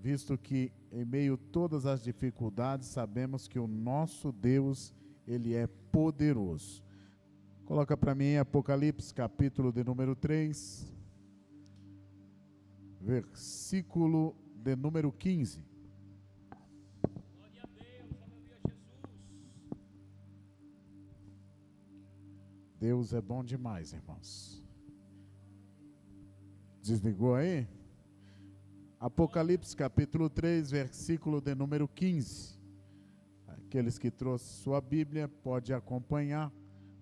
visto que em meio a todas as dificuldades, sabemos que o nosso Deus, Ele é poderoso. Coloca para mim Apocalipse, capítulo de número 3, versículo de número 15. Glória a Deus, aleluia, Jesus. Deus é bom demais, irmãos. Desligou aí? Apocalipse capítulo 3, versículo de número 15. Aqueles que trouxeram sua Bíblia, pode acompanhar.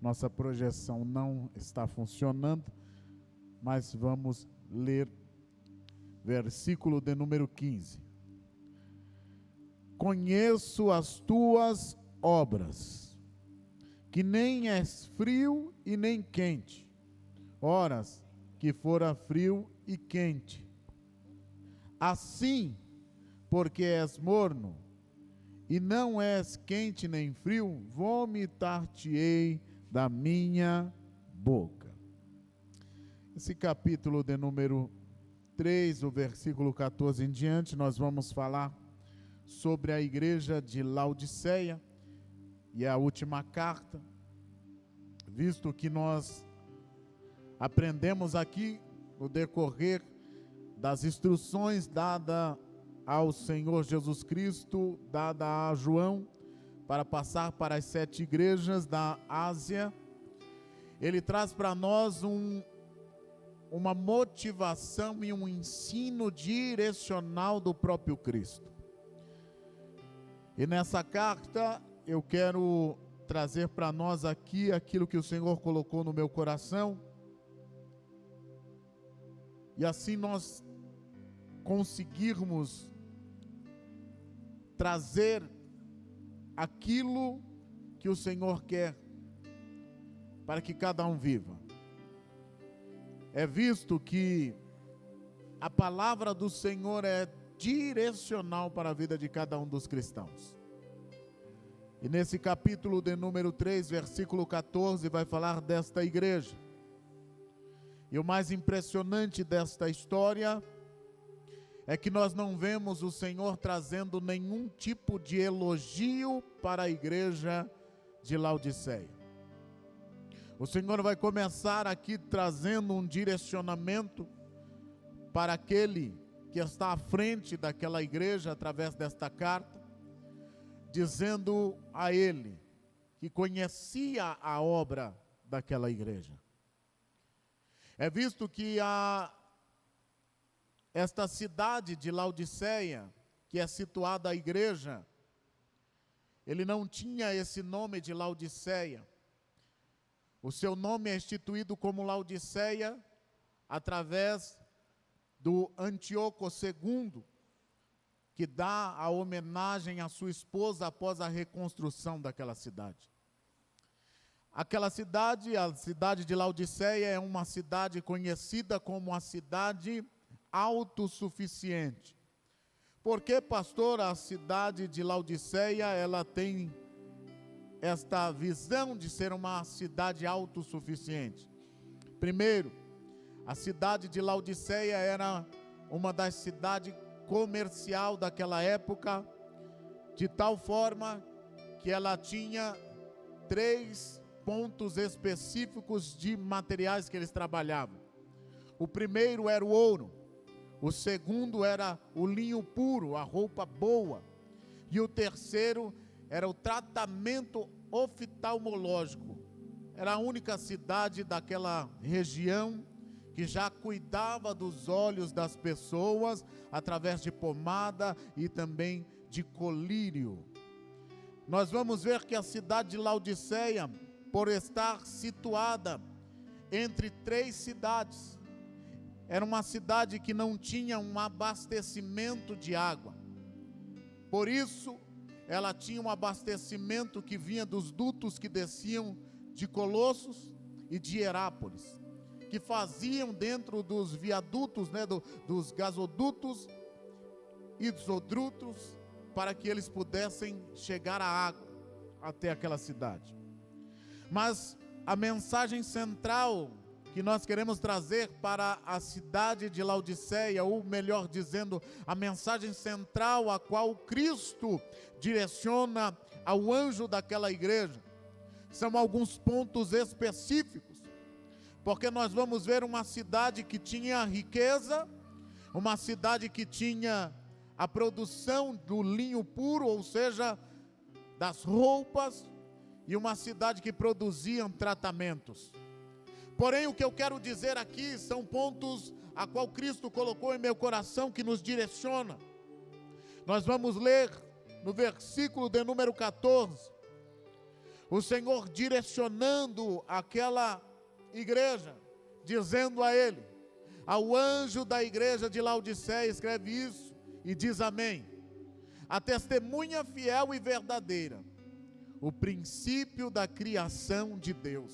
Nossa projeção não está funcionando, mas vamos ler versículo de número 15. Conheço as tuas obras, que nem és frio e nem quente. Horas que fora frio e quente. Assim, porque és morno, e não és quente nem frio, vomitar-te-ei da minha boca. Esse capítulo de número 3, o versículo 14 em diante, nós vamos falar sobre a igreja de Laodiceia, e a última carta, visto que nós aprendemos aqui no decorrer das instruções dadas ao Senhor Jesus Cristo, dada a João, para passar para as 7 igrejas da Ásia. Ele traz para nós uma motivação e um ensino direcional do próprio Cristo. E nessa carta eu quero trazer para nós aqui aquilo que o Senhor colocou no meu coração, e assim nós conseguirmos trazer aquilo que o Senhor quer para que cada um viva. É visto que a palavra do Senhor é direcional para a vida de cada um dos cristãos. E nesse capítulo de número 3, versículo 14, vai falar desta igreja. E o mais impressionante desta história é que nós não vemos o Senhor trazendo nenhum tipo de elogio para a igreja de Laodiceia. O Senhor vai começar aqui trazendo um direcionamento para aquele que está à frente daquela igreja através desta carta, dizendo a ele que conhecia a obra daquela igreja. É visto que esta cidade de Laodiceia, que é situada a igreja, ele não tinha esse nome de Laodiceia. O seu nome é instituído como Laodiceia através do Antíoco II, que dá a homenagem à sua esposa após a reconstrução daquela cidade. Aquela cidade, a cidade de Laodiceia, é uma cidade conhecida como a cidade autossuficiente. Por que, pastor, a cidade de Laodiceia, ela tem esta visão de ser uma cidade autossuficiente? Primeiro, a cidade de Laodiceia era uma das cidades comercial daquela época, de tal forma que ela tinha 3 pontos específicos de materiais que eles trabalhavam. O primeiro era o ouro, o segundo era o linho puro, a roupa boa, e o terceiro era o tratamento oftalmológico. Era a única cidade daquela região que já cuidava dos olhos das pessoas através de pomada e também de colírio. Nós vamos ver que a cidade de Laodiceia, por estar situada entre 3 cidades, era uma cidade que não tinha um abastecimento de água. Por isso, ela tinha um abastecimento que vinha dos dutos que desciam de Colossos e de Herápolis, que faziam dentro dos viadutos, dos gasodutos e dos odutos, para que eles pudessem chegar à água até aquela cidade. Mas a mensagem central que nós queremos trazer para a cidade de Laodiceia, ou melhor dizendo, a mensagem central a qual Cristo direciona ao anjo daquela igreja. São alguns pontos específicos, porque nós vamos ver uma cidade que tinha riqueza, uma cidade que tinha a produção do linho puro, ou seja, das roupas, e uma cidade que produzia tratamentos. Porém, o que eu quero dizer aqui são pontos a qual Cristo colocou em meu coração que nos direciona. Nós vamos ler no versículo de número 14, o Senhor direcionando aquela igreja, dizendo a ele, ao anjo da igreja de Laodiceia, escreve isso e diz amém. A testemunha fiel e verdadeira, o princípio da criação de Deus,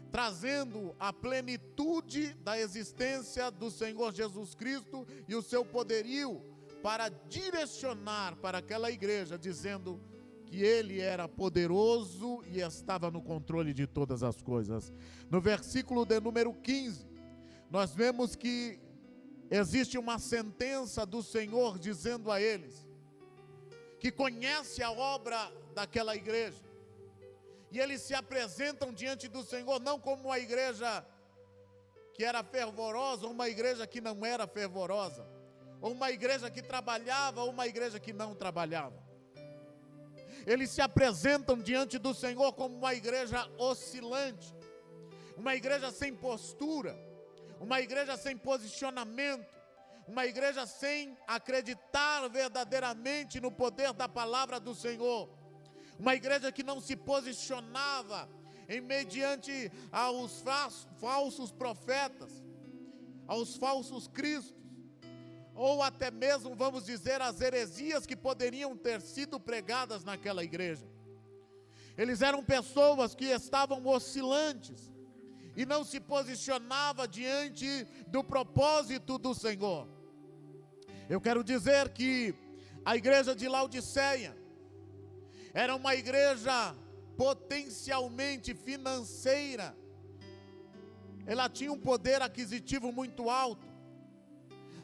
trazendo a plenitude da existência do Senhor Jesus Cristo e o seu poderio para direcionar para aquela igreja, dizendo que ele era poderoso e estava no controle de todas as coisas. No versículo de número 15, nós vemos que existe uma sentença do Senhor dizendo a eles, que conhece a obra daquela igreja, e eles se apresentam diante do Senhor não como uma igreja que era fervorosa, ou uma igreja que não era fervorosa, ou uma igreja que trabalhava, ou uma igreja que não trabalhava. Eles se apresentam diante do Senhor como uma igreja oscilante, uma igreja sem postura, uma igreja sem posicionamento, uma igreja sem acreditar verdadeiramente no poder da palavra do Senhor, uma igreja que não se posicionava em mediante aos falsos profetas, aos falsos cristos, ou até mesmo, vamos dizer, as heresias que poderiam ter sido pregadas naquela igreja. Eles eram pessoas que estavam oscilantes e não se posicionavam diante do propósito do Senhor. Eu quero dizer que a igreja de Laodiceia era uma igreja potencialmente financeira. Ela tinha um poder aquisitivo muito alto.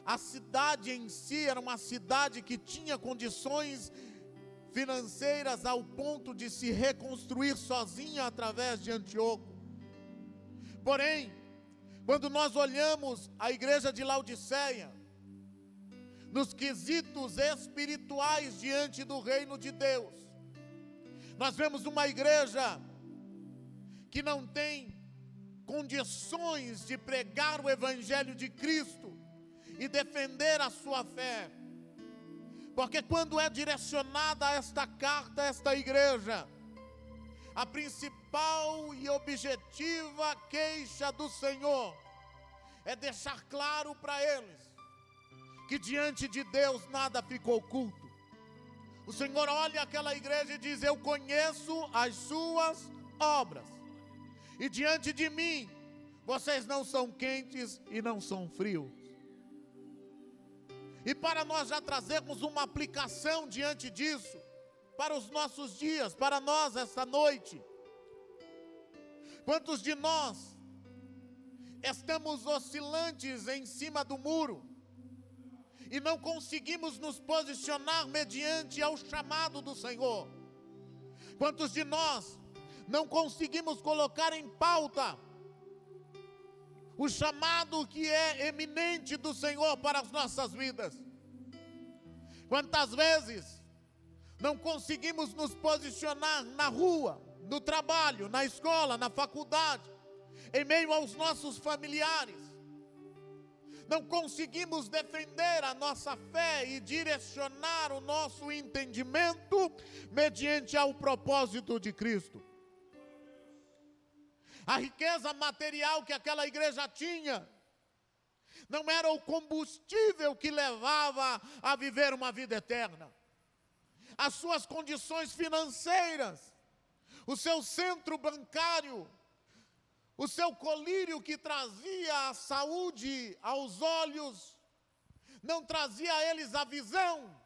A cidade em si era uma cidade que tinha condições financeiras ao ponto de se reconstruir sozinha através de Antíoco. Porém, quando nós olhamos a igreja de Laodiceia, nos quesitos espirituais diante do reino de Deus, nós vemos uma igreja que não tem condições de pregar o evangelho de Cristo e defender a sua fé, porque quando é direcionada esta carta a esta igreja, a principal e objetiva queixa do Senhor é deixar claro para eles que diante de Deus nada ficou oculto. O Senhor olha aquela igreja e diz: eu conheço as suas obras, e diante de mim vocês não são quentes e não são frios. E para nós já trazermos uma aplicação diante disso, para os nossos dias, para nós esta noite, quantos de nós estamos oscilantes em cima do muro e não conseguimos nos posicionar mediante ao chamado do Senhor? Quantos de nós não conseguimos colocar em pauta o chamado que é eminente do Senhor para as nossas vidas? Quantas vezes não conseguimos nos posicionar na rua, no trabalho, na escola, na faculdade, em meio aos nossos familiares? Não conseguimos defender a nossa fé e direcionar o nosso entendimento mediante ao propósito de Cristo. A riqueza material que aquela igreja tinha não era o combustível que levava a viver uma vida eterna. As suas condições financeiras, o seu centro bancário, o seu colírio que trazia a saúde aos olhos, não trazia a eles a visão,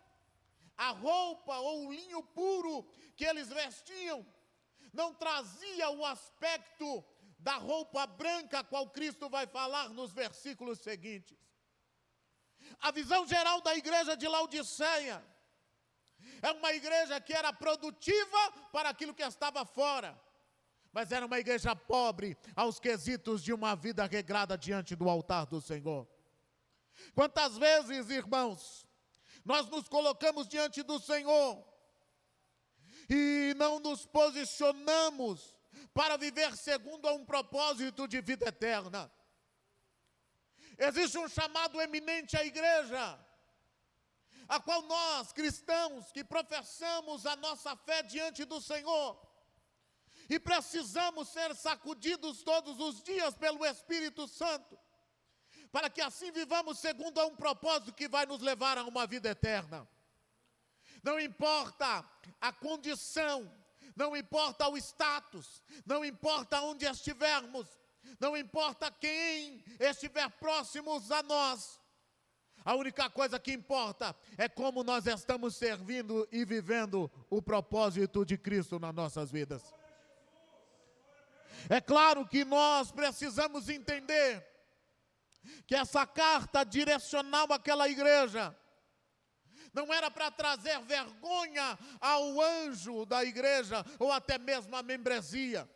a roupa ou o linho puro que eles vestiam, não trazia o aspecto da roupa branca, a qual Cristo vai falar nos versículos seguintes. A visão geral da igreja de Laodiceia é uma igreja que era produtiva para aquilo que estava fora, mas era uma igreja pobre aos quesitos de uma vida regrada diante do altar do Senhor. Quantas vezes, irmãos, nós nos colocamos diante do Senhor e não nos posicionamos para viver segundo a um propósito de vida eterna. Existe um chamado eminente à igreja, a qual nós, cristãos, que professamos a nossa fé diante do Senhor, e precisamos ser sacudidos todos os dias pelo Espírito Santo, para que assim vivamos segundo a um propósito que vai nos levar a uma vida eterna. Não importa a condição, não importa o status, não importa onde estivermos, não importa quem estiver próximos a nós. A única coisa que importa é como nós estamos servindo e vivendo o propósito de Cristo nas nossas vidas. É claro que nós precisamos entender que essa carta direcional àquela igreja não era para trazer vergonha ao anjo da igreja ou até mesmo à membresia,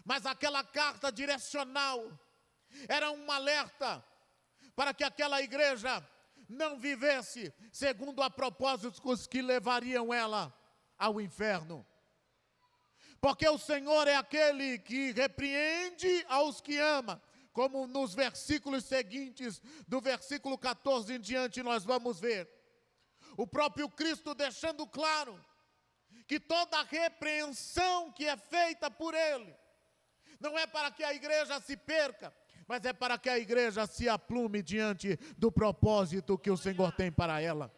mas aquela carta direcional era um alerta para que aquela igreja não vivesse segundo a propósitos que levariam ela ao inferno. Porque o Senhor é aquele que repreende aos que ama, como nos versículos seguintes, do versículo 14 em diante, nós vamos ver. O próprio Cristo deixando claro que toda repreensão que é feita por Ele, não é para que a igreja se perca, mas é para que a igreja se aplume diante do propósito que o Senhor tem para ela.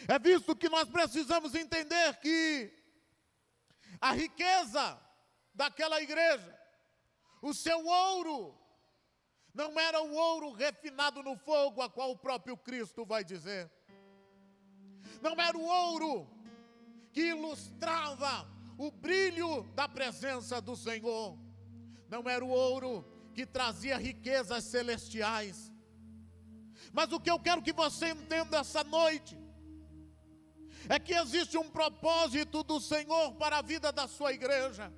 É visto que nós precisamos entender que a riqueza daquela igreja, o seu ouro, não era o ouro refinado no fogo, a qual o próprio Cristo vai dizer. Não era o ouro que ilustrava o brilho da presença do Senhor. Não era o ouro que trazia riquezas celestiais. Mas o que eu quero que você entenda essa noite é que existe um propósito do Senhor para a vida da sua igreja.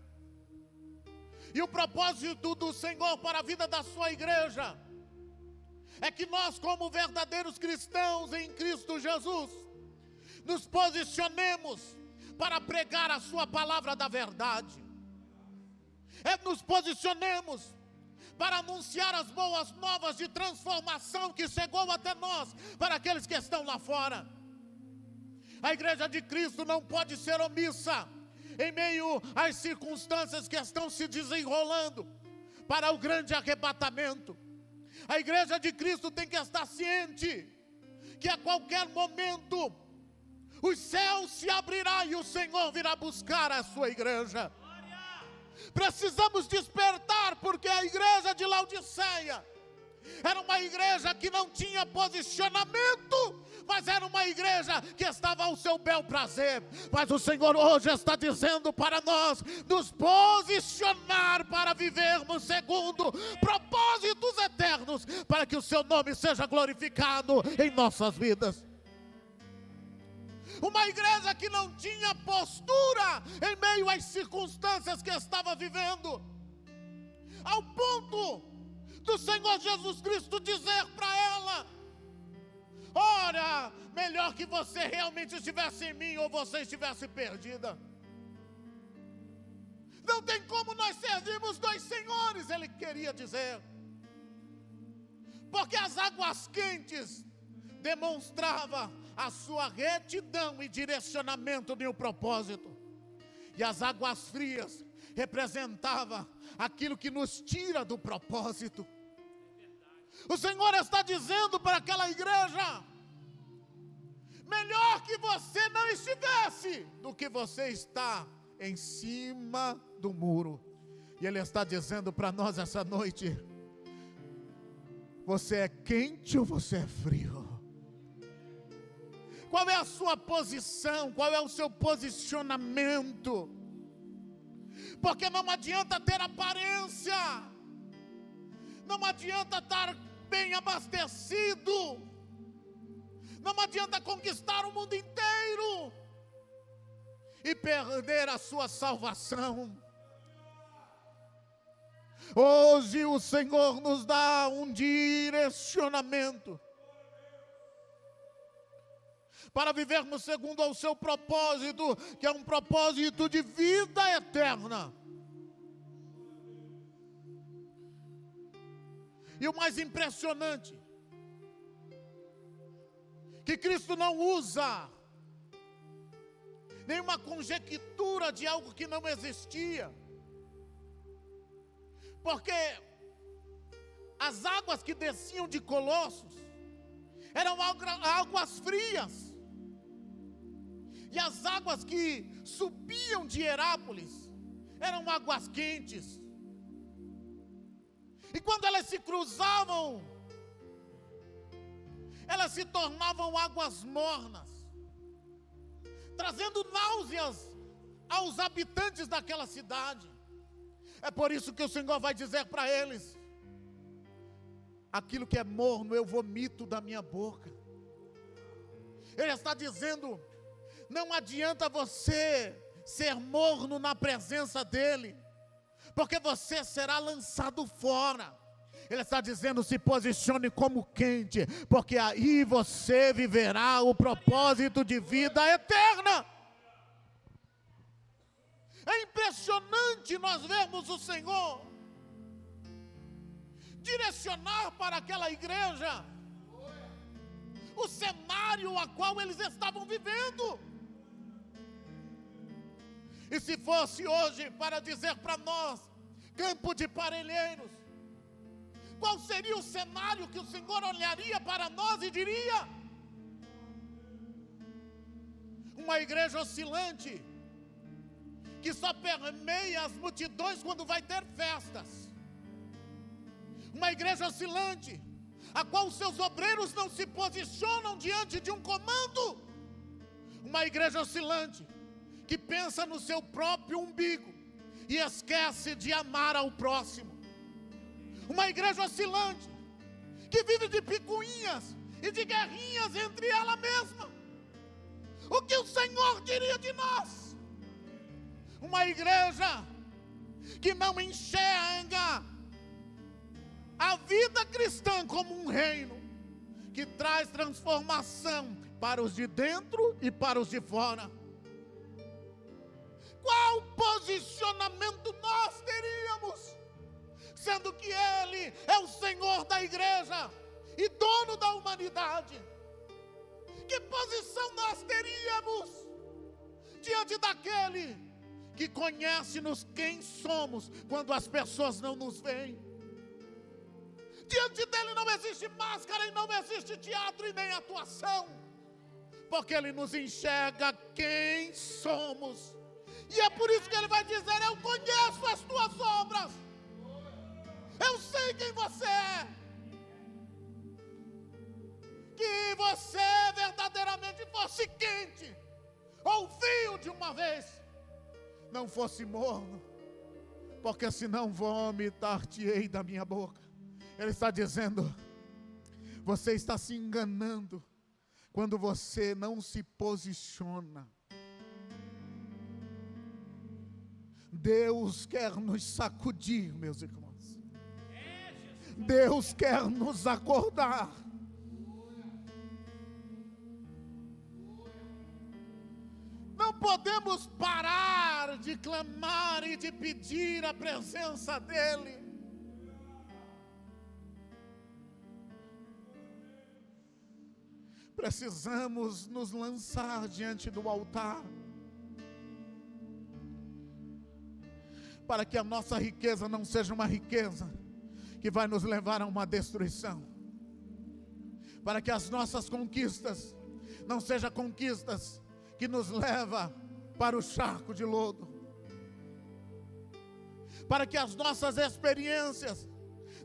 E o propósito do Senhor para a vida da sua igreja é que nós, como verdadeiros cristãos em Cristo Jesus, nos posicionemos para pregar a sua palavra da verdade. Nos posicionemos para anunciar as boas novas de transformação que chegou até nós, para aqueles que estão lá fora. A igreja de Cristo não pode ser omissa em meio às circunstâncias que estão se desenrolando para o grande arrebatamento. A igreja de Cristo tem que estar ciente que a qualquer momento os céus se abrirão e o Senhor virá buscar a sua igreja. Precisamos despertar, porque a igreja de Laodiceia era uma igreja que não tinha posicionamento, mas era uma igreja que estava ao seu bel prazer. Mas o Senhor hoje está dizendo para nós nos posicionar para vivermos segundo propósitos eternos, para que o seu nome seja glorificado em nossas vidas. Uma igreja que não tinha postura em meio às circunstâncias que estava vivendo, ao ponto do Senhor Jesus Cristo dizer para ela: ora, melhor que você realmente estivesse em mim ou você estivesse perdida. Não tem como nós servirmos dois senhores, ele queria dizer, porque as águas quentes demonstravam a sua retidão e direcionamento de um propósito, e as águas frias representavam aquilo que nos tira do propósito. O Senhor está dizendo para aquela igreja: melhor que você não estivesse do que você está em cima do muro. E Ele está dizendo para nós essa noite: você é quente ou você é frio? Qual é a sua posição? Qual é o seu posicionamento? Porque não adianta ter aparência, não adianta estar bem abastecido, não adianta conquistar o mundo inteiro e perder a sua salvação. Hoje o Senhor nos dá um direcionamento para vivermos segundo ao seu propósito, que é um propósito de vida eterna. E o mais impressionante, que Cristo não usa nenhuma conjectura de algo que não existia, porque as águas que desciam de Colossos eram águas frias, e as águas que subiam de Herápolis eram águas quentes. E quando elas se cruzavam, elas se tornavam águas mornas, trazendo náuseas aos habitantes daquela cidade. É por isso que o Senhor vai dizer para eles: aquilo que é morno eu vomito da minha boca. Ele está dizendo: não adianta você ser morno na presença dEle, porque você será lançado fora. Ele está dizendo: se posicione como quente, porque aí você viverá o propósito de vida eterna. É impressionante nós vermos o Senhor direcionar para aquela igreja o cenário a qual eles estavam vivendo. E se fosse hoje para dizer para nós, Campo de Parelheiros, qual seria o cenário que o Senhor olharia para nós e diria? Uma igreja oscilante, que só permeia as multidões quando vai ter festas. Uma igreja oscilante, a qual os seus obreiros não se posicionam diante de um comando. Uma igreja oscilante, que pensa no seu próprio umbigo e esquece de amar ao próximo. Uma igreja oscilante, que vive de picuinhas e de guerrinhas entre ela mesma. O que o Senhor diria de nós? Uma igreja que não enxerga a vida cristã como um reino que traz transformação para os de dentro e para os de fora. Qual posicionamento nós teríamos, sendo que Ele é o Senhor da igreja e dono da humanidade? Que posição nós teríamos diante daquele que conhece-nos quem somos quando as pessoas não nos veem? Diante dele não existe máscara e não existe teatro e nem atuação, porque ele nos enxerga quem somos. E é por isso que ele vai dizer: eu conheço as tuas obras, eu sei quem você é. Que você verdadeiramente fosse quente, ou frio de uma vez, não fosse morno, porque senão vomitar-te-ei da minha boca. Ele está dizendo: você está se enganando quando você não se posiciona. Deus quer nos sacudir, meus irmãos. Deus quer nos acordar. Não podemos parar de clamar e de pedir a presença dEle. Precisamos nos lançar diante do altar, para que a nossa riqueza não seja uma riqueza que vai nos levar a uma destruição, para que as nossas conquistas não sejam conquistas que nos levam para o charco de lodo, para que as nossas experiências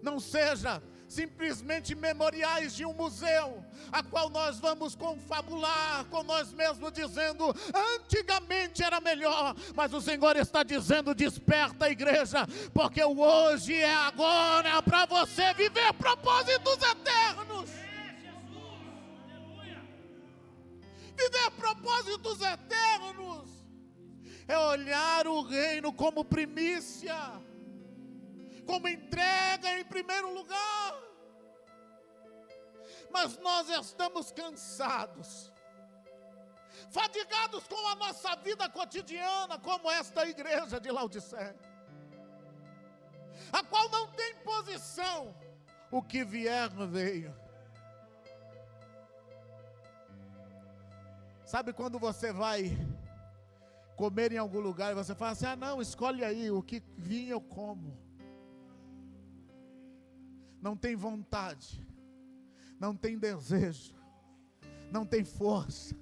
não sejam simplesmente memoriais de um museu, a qual nós vamos confabular com nós mesmos, dizendo, antigamente era melhor, mas o Senhor está dizendo, desperta, igreja, porque o hoje é agora, para você viver propósitos eternos. Viver propósitos eternos é olhar o reino como primícia, como entrega em primeiro lugar. Mas nós estamos cansados, fadigados com a nossa vida cotidiana, como esta igreja de Laodiceia, a qual não tem posição, o que vier veio. Sabe quando você vai comer em algum lugar e você fala assim, não, escolhe aí, o que vir eu como. Não tem vontade, não tem desejo, não tem força,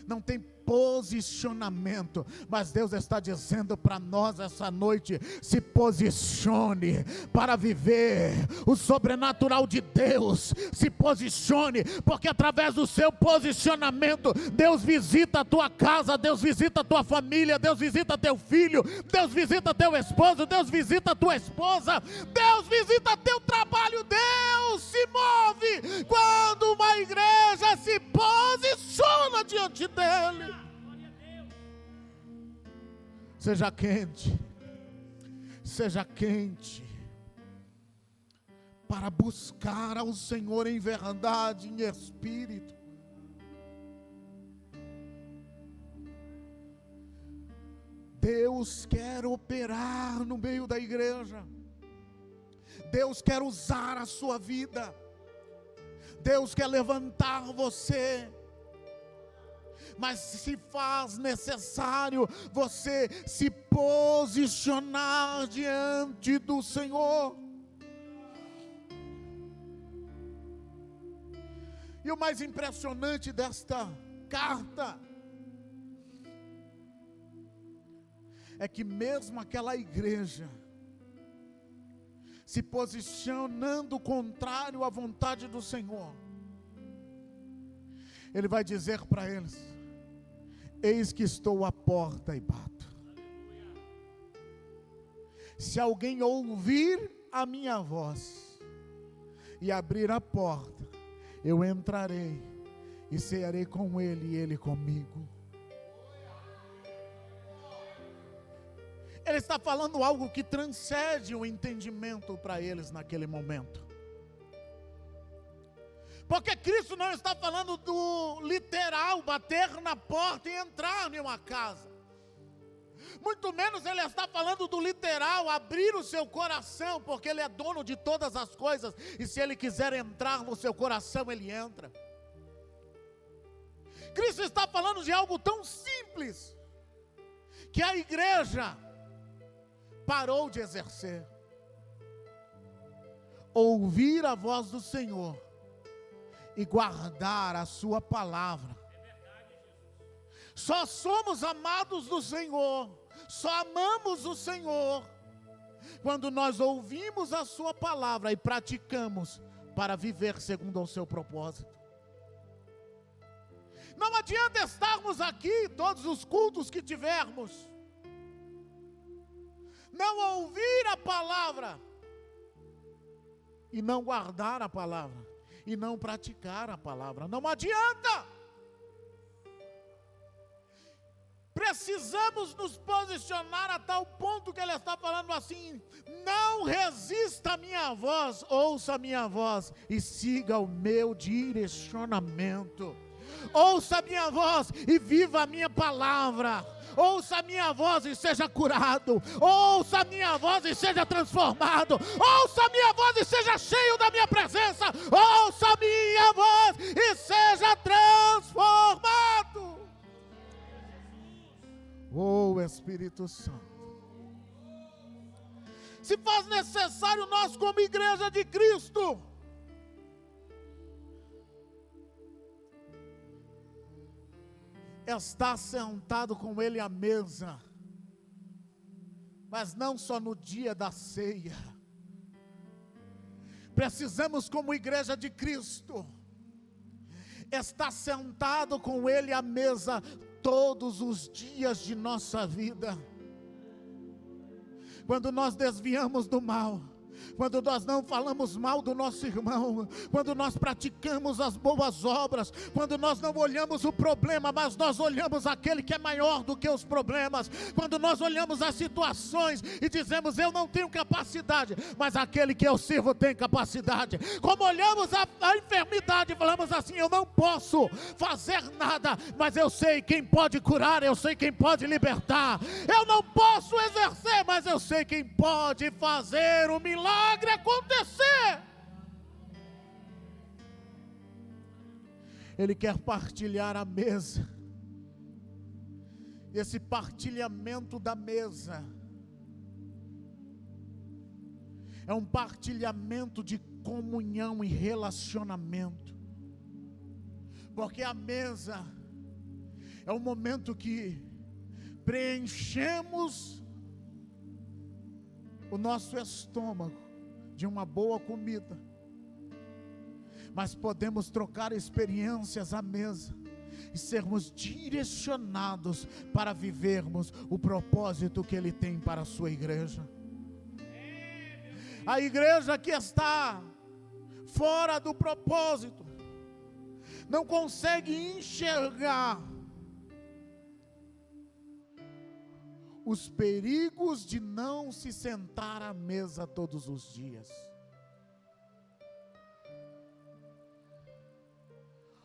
não tem posicionamento, mas Deus está dizendo para nós essa noite, se posicione para viver o sobrenatural de Deus, se posicione, porque através do seu posicionamento, Deus visita a tua casa, Deus visita a tua família, Deus visita teu filho, Deus visita teu esposo, Deus visita a tua esposa, Deus visita teu trabalho, Deus se move, quando uma igreja se posiciona diante dele. Seja quente, para buscar ao Senhor em verdade, em espírito. Deus quer operar no meio da igreja, Deus quer usar a sua vida, Deus quer levantar você, mas se faz necessário você se posicionar diante do Senhor. E o mais impressionante desta carta é que mesmo aquela igreja se posicionando contrário à vontade do Senhor, Ele vai dizer para eles: eis que estou à porta e bato. Se alguém ouvir a minha voz e abrir a porta, eu entrarei e cearei com ele e ele comigo. Ele está falando algo que transcende o entendimento para eles naquele momento. Porque Cristo não está falando do literal, bater na porta e entrar em uma casa. Muito menos Ele está falando do literal, abrir o seu coração, porque Ele é dono de todas as coisas, e se Ele quiser entrar no seu coração, Ele entra. Cristo está falando de algo tão simples, que a igreja parou de exercer. Ouvir a voz do Senhor e guardar a sua palavra. Só somos amados do Senhor, só amamos o Senhor quando nós ouvimos a sua palavra e praticamos para viver segundo o seu propósito. Não adianta estarmos aqui todos os cultos que tivermos, não ouvir a palavra e não guardar a palavra e não praticar a palavra. Não adianta. Precisamos nos posicionar a tal ponto que Ele está falando assim: não resista à minha voz, ouça a minha voz e siga o meu direcionamento. Ouça a minha voz e viva a minha palavra. Ouça a minha voz e seja curado. Ouça a minha voz e seja transformado. Ouça a minha voz e seja cheio da minha presença. Ouça a minha voz e seja transformado. Oh, Espírito Santo, se faz necessário nós, como igreja de Cristo, estar sentado com Ele à mesa, mas não só no dia da ceia. precisamos, como igreja de Cristo, estar sentado com Ele à mesa todos os dias de nossa vida. Quando nós desviamos do mal, quando nós não falamos mal do nosso irmão, quando nós praticamos as boas obras, quando nós não olhamos o problema, mas nós olhamos aquele que é maior do que os problemas, quando nós olhamos as situações e dizemos: eu não tenho capacidade, mas aquele que eu sirvo tem capacidade. Como olhamos a enfermidade e falamos assim: eu não posso fazer nada, mas eu sei quem pode curar, eu sei quem pode libertar. Eu não posso exercer, mas eu sei quem pode fazer o milagre acontecer. Ele quer partilhar a mesa. Esse partilhamento da mesa é um partilhamento de comunhão e relacionamento, porque a mesa é o momento que preenchemos o nosso estômago de uma boa comida, mas podemos trocar experiências à mesa e sermos direcionados para vivermos o propósito que Ele tem para a sua igreja. A igreja que está fora do propósito não consegue enxergar os perigos de não se sentar à mesa todos os dias.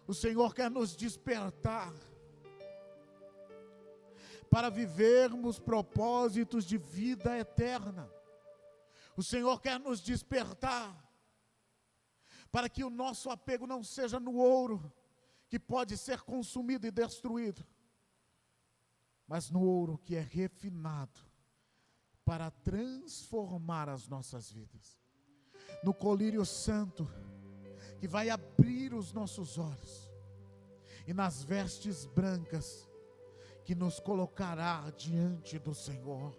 O Senhor quer nos despertar para vivermos propósitos de vida eterna. O Senhor quer nos despertar para que o nosso apego não seja no ouro, que pode ser consumido e destruído, mas no ouro que é refinado para transformar as nossas vidas, no colírio santo que vai abrir os nossos olhos, e nas vestes brancas que nos colocará diante do Senhor.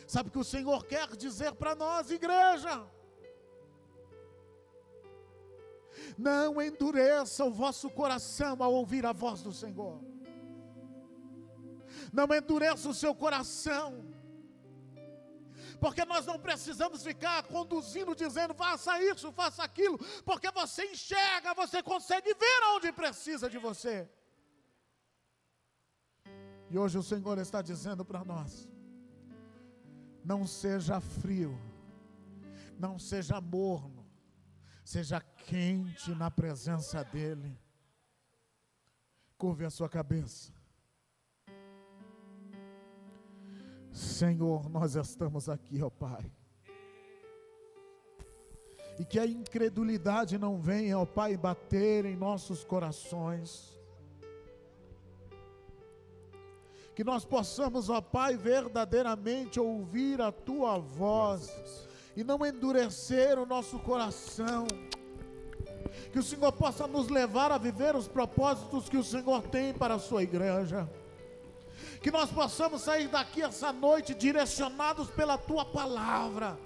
Sabe o que o Senhor quer dizer para nós, igreja? Não endureça o vosso coração ao ouvir a voz do Senhor. Não endureça o seu coração, porque nós não precisamos ficar conduzindo, dizendo: faça isso, faça aquilo, porque você enxerga, você consegue ver aonde precisa de você. E hoje o Senhor está dizendo para nós: não seja frio, não seja morno, seja quente na presença dEle. Curve a sua cabeça. Senhor, nós estamos aqui, ó Pai, e que a incredulidade não venha, ó Pai, bater em nossos corações, que nós possamos, ó Pai, verdadeiramente ouvir a Tua voz, e não endurecer o nosso coração, que o Senhor possa nos levar a viver os propósitos que o Senhor tem para a sua igreja, que nós possamos sair daqui essa noite direcionados pela Tua palavra,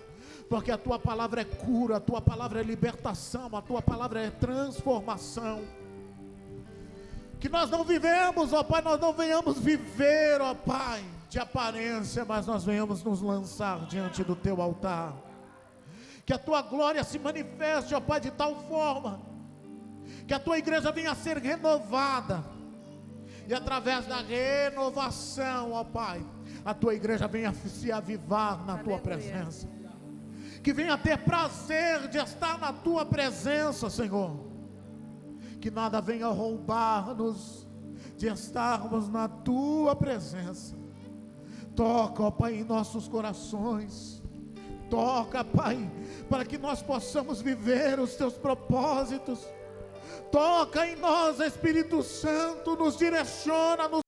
porque a Tua palavra é cura, a Tua palavra é libertação, a Tua palavra é transformação. Que nós não vivemos, ó Pai, nós não venhamos viver, ó Pai, de aparência, mas nós venhamos nos lançar diante do Teu altar. Que a Tua glória se manifeste, ó Pai, de tal forma que a Tua igreja venha a ser renovada, e através da renovação, ó Pai, a Tua igreja venha se avivar na Tua presença, que venha ter prazer de estar na Tua presença, Senhor, que nada venha roubar-nos de estarmos na Tua presença. Toca, ó Pai, em nossos corações, toca, Pai, para que nós possamos viver os Teus propósitos. Toca em nós, Espírito Santo, nos direciona, nos